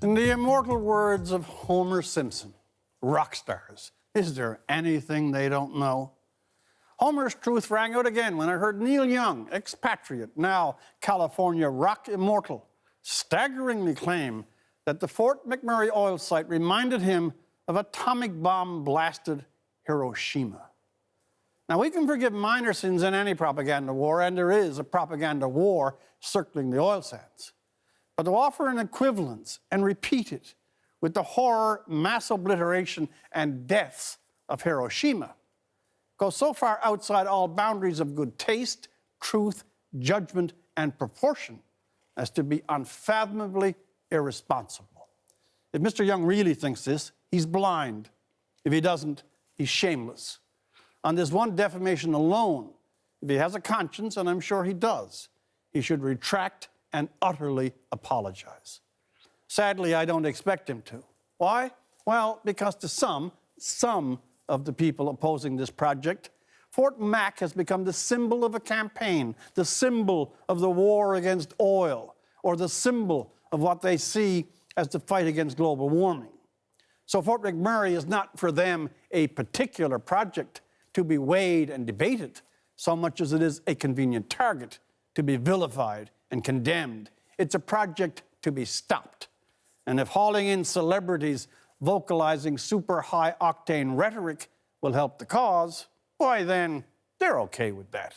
In the immortal words of Homer Simpson, rock stars, is there anything they don't know? Homer's truth rang out again when I heard Neil Young, expatriate, now California rock immortal, staggeringly claim that the Fort McMurray oil site reminded him of atomic bomb-blasted Hiroshima. Now, we can forgive minor sins in any propaganda war, and there is a propaganda war circling the oil sands. But to offer an equivalence and repeat it with the horror, mass obliteration, and deaths of Hiroshima goes so far outside all boundaries of good taste, truth, judgment, and proportion as to be unfathomably irresponsible. If Mr. Young really thinks this, he's blind. If he doesn't, he's shameless. On this one defamation alone, if he has a conscience, and I'm sure he does, he should retract and utterly apologize. Sadly, I don't expect him to. Why? Well, because to some of the people opposing this project, Fort Mac has become the symbol of a campaign, the symbol of the war against oil, or the symbol of what they see as the fight against global warming. So Fort McMurray is not for them a particular project to be weighed and debated, so much as it is a convenient target to be vilified and condemned. It's a project to be stopped. And if hauling in celebrities vocalizing super high-octane rhetoric will help the cause, why then, they're okay with that.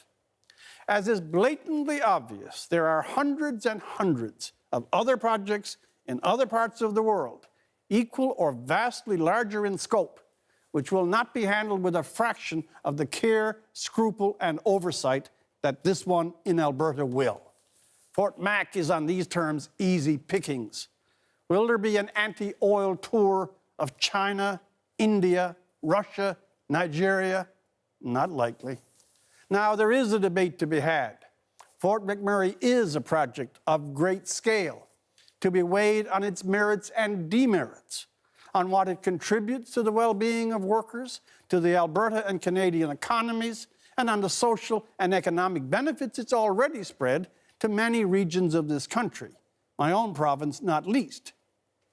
As is blatantly obvious, there are hundreds and hundreds of other projects in other parts of the world, equal or vastly larger in scope, which will not be handled with a fraction of the care, scruple, and oversight that this one in Alberta will. Fort Mac is on these terms easy pickings. Will there be an anti-oil tour of China, India, Russia, Nigeria? Not likely. Now, there is a debate to be had. Fort McMurray is a project of great scale, to be weighed on its merits and demerits, on what it contributes to the well-being of workers, to the Alberta and Canadian economies, and on the social and economic benefits it's already spread to many regions of this country, my own province not least.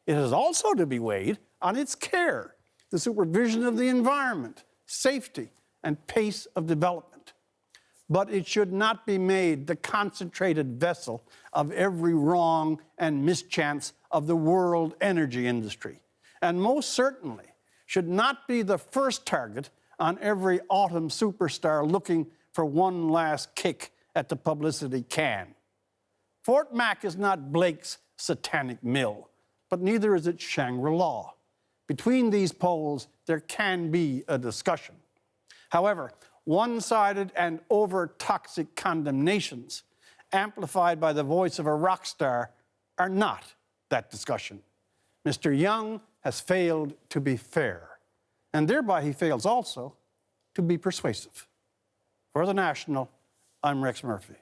It is also to be weighed on its care, the supervision of the environment, safety, and pace of development. But it should not be made the concentrated vessel of every wrong and mischance of the world energy industry, and most certainly should not be the first target on every autumn superstar looking for one last kick at the publicity can. Fort Mac is not Blake's satanic mill, but neither is it Shangri-La. Between these poles, there can be a discussion. However, one-sided and over-toxic condemnations, amplified by the voice of a rock star, are not that discussion. Mr. Young has failed to be fair, and thereby he fails also to be persuasive. For The National, I'm Rex Murphy.